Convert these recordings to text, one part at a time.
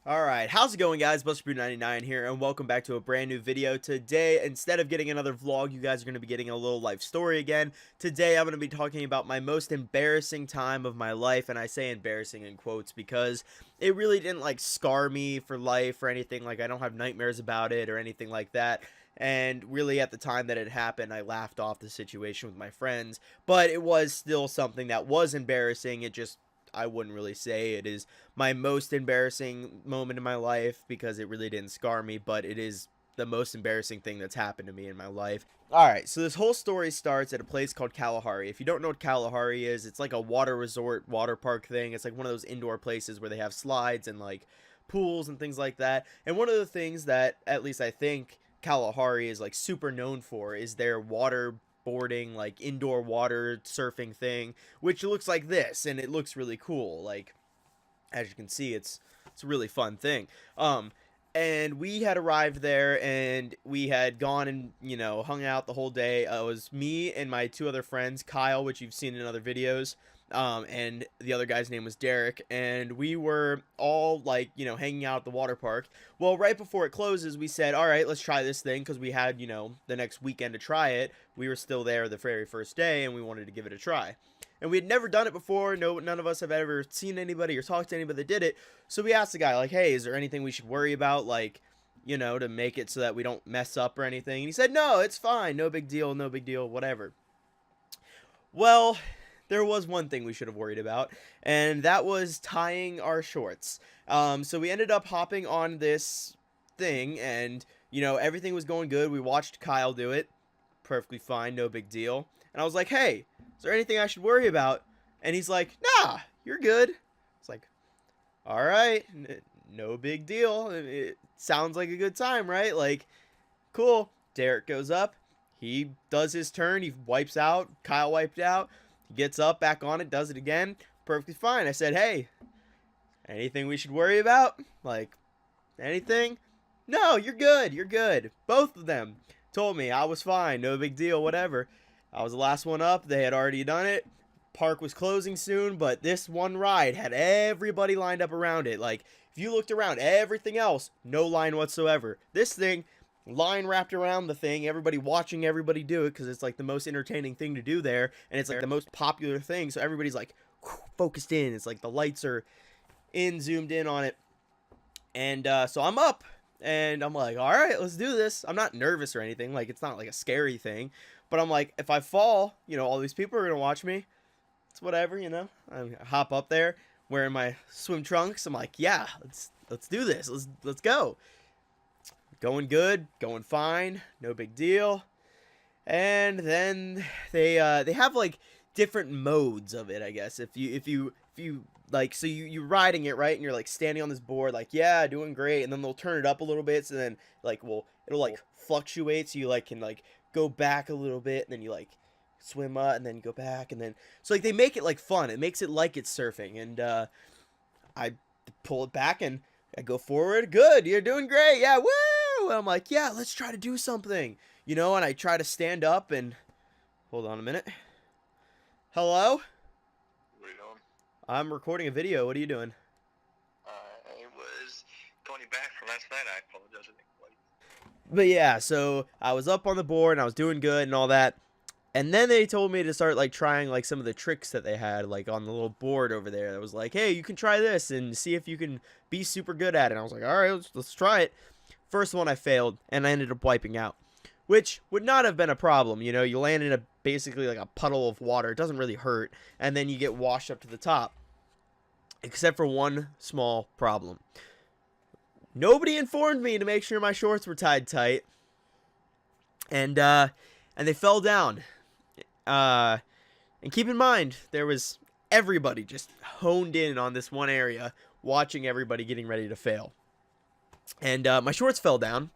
Alright, how's it going guys? BusterBrew99 here, and welcome back to a brand new video. Today, instead of getting another vlog, you guys are going to be getting a little life story again. Today, I'm going to be talking about my most embarrassing time of my life, and I say embarrassing in quotes because it really didn't, scar me for life or anything. I don't have nightmares about it or anything like that. And really, at the time that it happened, I laughed off the situation with my friends, but it was still something that was embarrassing. I wouldn't really say it is my most embarrassing moment in my life because it really didn't scar me, but it is the most embarrassing thing that's happened to me in my life. Alright, so this whole story starts at a place called Kalahari. If you don't know what Kalahari is, it's like a water resort, water park thing. It's like one of those indoor places where they have slides and pools and things like that. And one of the things that, at least I think, Kalahari is super known for is their water boarding, indoor water surfing thing, which looks like this, and it looks really cool. As you can see, it's a really fun thing. And we had arrived there, and we had gone and hung out the whole day. It was me and my two other friends, Kyle, which you've seen in other videos, and the other guy's name was Derek, and we were all hanging out at the water park. Well, right before it closes, we said, all right, let's try this thing, because we had the next weekend to try it. We were still there the very first day, and we wanted to give it a try. And we had never done it before. None of us have ever seen anybody or talked to anybody that did it. So we asked the guy, hey, is there anything we should worry about, to make it so that we don't mess up or anything? And he said, no, it's fine, no big deal, whatever. Well, there was one thing we should have worried about, and that was tying our shorts. So we ended up hopping on this thing, and, everything was going good. We watched Kyle do it. Perfectly fine, no big deal. And I was like, hey, is there anything I should worry about? And he's like, nah, you're good. It's like, all right, no big deal. It sounds like a good time, right? Cool. Derek goes up. He does his turn. He wipes out. Kyle wiped out. He gets up, back on it, does it again. Perfectly fine. I said, hey, anything we should worry about? Anything? No, you're good. You're good. Both of them told me I was fine. No big deal, whatever. I was the last one up. They had already done it. Park was closing soon, but this one ride had everybody lined up around it. If you looked around, everything else, no line whatsoever. This thing, line wrapped around the thing, everybody watching everybody do it because it's the most entertaining thing to do there, and it's the most popular thing, so everybody's focused in. It's the lights are zoomed in on it. And so I'm up, and I'm like, all right, let's do this. I'm not nervous or anything. It's not a scary thing. But I'm like, if I fall, all these people are going to watch me. It's whatever, I hop up there wearing my swim trunks. I'm like, yeah, let's do this. Let's go. Going good, going fine, no big deal. And then they have different modes of it, I guess. If you so you're riding it, right, and you're standing on this board, yeah, doing great, and then they'll turn it up a little bit, so then it'll fluctuate, so you can go back a little bit, and then you swim up and then go back, and then so they make it fun. It makes it like it's surfing. And I pull it back and I go forward. Good, you're doing great. Yeah, woo. And I'm like, yeah, let's try to do something, and I try to stand up. And hold on a minute. Hello? What are you doing? I'm recording a video. What are you doing? I was calling you back from last night. I apologize. I think But yeah, so I was up on the board and I was doing good and all that. And then they told me to start trying some of the tricks that they had on the little board over there. That was hey, you can try this and see if you can be super good at it. And I was like, all right, let's try it. First one I failed, and I ended up wiping out, which would not have been a problem. You land in basically a puddle of water. It doesn't really hurt, and then you get washed up to the top. Except for one small problem. Nobody informed me to make sure my shorts were tied tight, and they fell down. And keep in mind, there was everybody just honed in on this one area, watching everybody getting ready to fail. And my shorts fell down.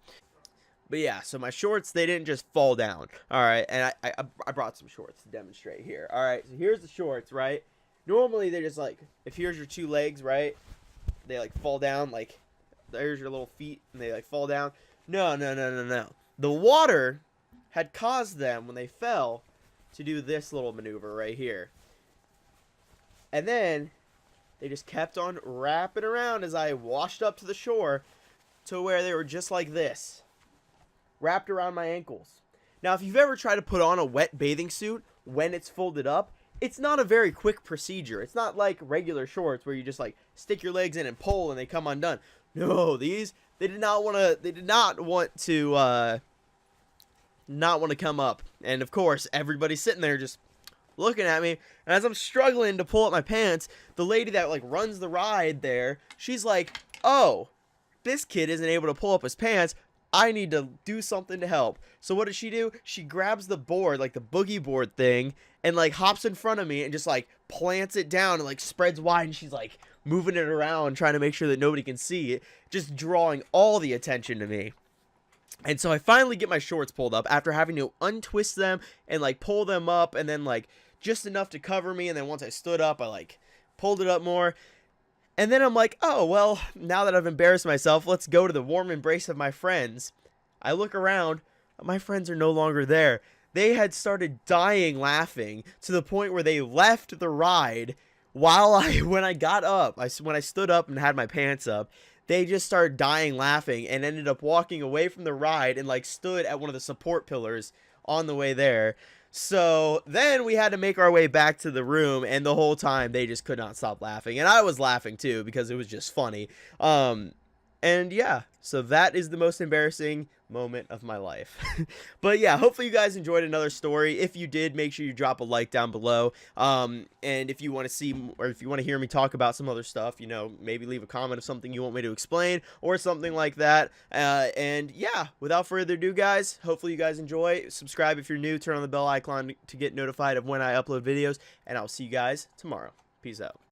But yeah, so my shorts, they didn't just fall down. All right, and I brought some shorts to demonstrate here. All right, so here's the shorts, right? Normally, they're just if here's your two legs, right? They fall down, there's your little feet, and they fall down. No. The water had caused them, when they fell, to do this little maneuver right here. And then they just kept on wrapping around as I washed up to the shore to where they were just like this, wrapped around my ankles. Now, if you've ever tried to put on a wet bathing suit when it's folded up, it's not a very quick procedure. It's not like regular shorts where you just like stick your legs in and pull and they come undone. No, they did not want to come up. And of course, everybody's sitting there just looking at me. And as I'm struggling to pull up my pants, the lady that like runs the ride there, she's like, "Oh, this kid isn't able to pull up his pants. I need to do something to help." So what does she do? She grabs the board, like the boogie board thing, and like hops in front of me and just like plants it down and like spreads wide, and she's like moving it around trying to make sure that nobody can see it, just drawing all the attention to me. And so I finally get my shorts pulled up after having to untwist them and like pull them up, and then like just enough to cover me, and then once I stood up, I like pulled it up more. And then I'm like, oh, well, now that I've embarrassed myself, let's go to the warm embrace of my friends. I look around, my friends are no longer there. They had started dying laughing to the point where they left the ride when I got up, when I stood up and had my pants up, they just started dying laughing and ended up walking away from the ride and like stood at one of the support pillars on the way there. So then we had to make our way back to the room, and the whole time they just could not stop laughing, and I was laughing too because it was just funny. And yeah, so that is the most embarrassing moment of my life. But yeah, hopefully you guys enjoyed another story. If you did, make sure you drop a like down below. And if you want to see, or if you want to hear me talk about some other stuff, you know, maybe leave a comment of something you want me to explain or something like that. And yeah, without further ado, guys, hopefully you guys enjoy. Subscribe if you're new, turn on the bell icon to get notified of when I upload videos, and I'll see you guys tomorrow. Peace out.